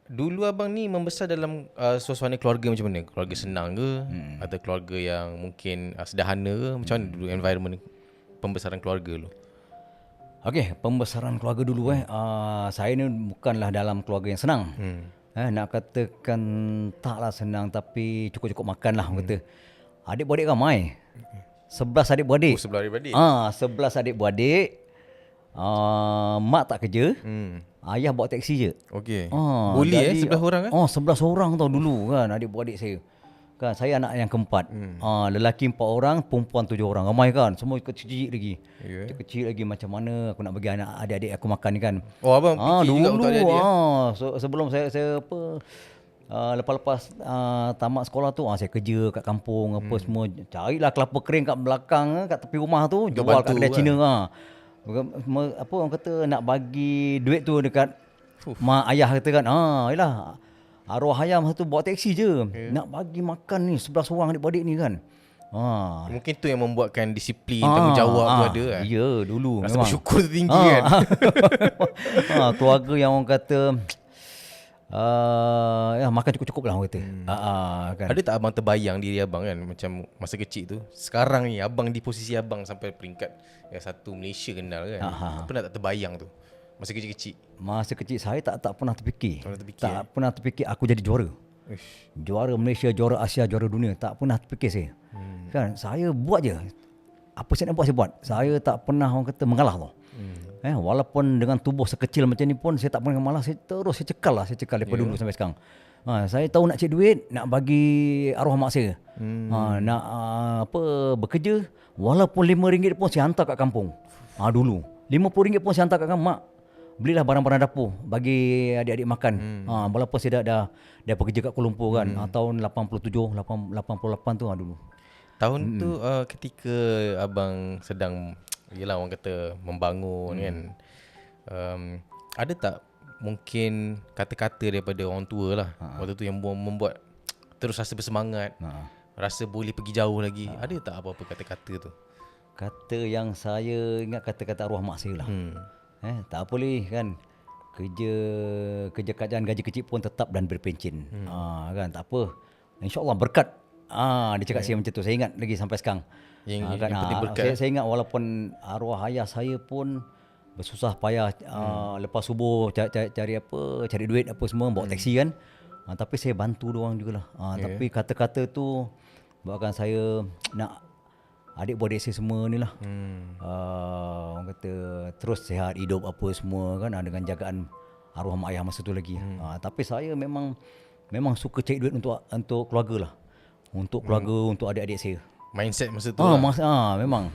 Dulu abang ni membesar dalam suasana keluarga macam mana? Keluarga senang ke? Atau keluarga yang mungkin sederhana ke? Macam mana dulu environment pembesaran keluarga lu? Okey, pembesaran keluarga dulu saya ni bukanlah dalam keluarga yang senang. Nak katakan taklah senang tapi cukup-cukup makan lah kata. Adik-beradik ramai. 11 adik-beradik. Sebelah daripada 11 adik-beradik. Mak tak kerja. Ayah bawa teksi je. Okey. Boleh 11 orang kan? 11 orang tau dulu kan adik-beradik saya. Kan saya anak yang keempat. Lelaki 4 orang, perempuan 7 orang. Ramai kan. Semua kecil-kecil lagi. Yeah. Kecil lagi macam mana aku nak bagi anak adik-adik aku makan ni kan. Oh abang fikir juga untuk adik-adik Sebelum saya lepas-lepas tamat sekolah tu saya kerja kat kampung apa semua, carilah kelapa kering kat belakang kat tepi rumah tu, jual kat kedai Cina apa orang kata nak bagi duit tu dekat mak ayah kata kan, yalah arwah ayah masa tu bawa teksi je, nak bagi makan ni 11 orang adik-beradik ni kan. Mungkin tu yang membuatkan disiplin tanggungjawab tu ada kan. Ya dulu rasa memang bersyukur tu tinggi kan. Keluarga yang orang kata makan cukup-cukup lah orang kata. Kan. Ada tak abang terbayang diri abang kan macam masa kecil tu, sekarang ni abang di posisi abang sampai peringkat yang satu Malaysia kenal kan. Pernah tak terbayang tu masa kecil-kecil? Masa kecil saya tak pernah terfikir. Tak pernah terfikir aku jadi juara. Juara Malaysia, juara Asia, juara dunia. Tak pernah terfikir saya. Kan saya buat je. Apa saya nak buat saya buat. Saya tak pernah orang kata mengalah tau. Walaupun dengan tubuh sekecil macam ni pun saya tak pernah mengalah. Saya cekal daripada dulu sampai sekarang. Saya tahu nak cari duit, nak bagi arwah mak saya. Nak bekerja, walaupun RM5 pun saya hantar kat kampung. Dulu RM50 pun saya hantar kat kampung. Mak, belilah barang-barang dapur bagi adik-adik makan. Walaupun saya dah bekerja kat Kuala Lumpur kan. Tahun 87, 88 tu dulu. Tahun tu ketika abang sedang, yelah orang kata membangun kan, ada tak mungkin kata-kata daripada orang tua lah waktu tu yang membuat terus rasa bersemangat, rasa boleh pergi jauh lagi? Ada tak apa-apa kata-kata tu? Kata yang saya ingat kata-kata arwah mak saya lah. Tak boleh kan, kerja kerjaan gaji kecil pun tetap dan berpencin. Kan tak apa, InsyaAllah berkat. Dia cakap saya macam tu. Saya ingat lagi sampai sekarang. Yang penting berkat. Saya ingat walaupun arwah ayah saya pun bersusah payah lepas subuh cari duit apa semua, bawa teksi kan. Tapi saya bantu diorang jugalah. Tapi kata-kata tu buatkan saya nak adik-beradik saya semua ni lah. Orang kata terus sihat hidup apa semua kan, dengan jagaan arwah mak ayah masa tu lagi. Tapi saya memang suka cari duit untuk keluarga lah. Untuk keluarga, untuk adik-adik saya. Mindset masa tu memang.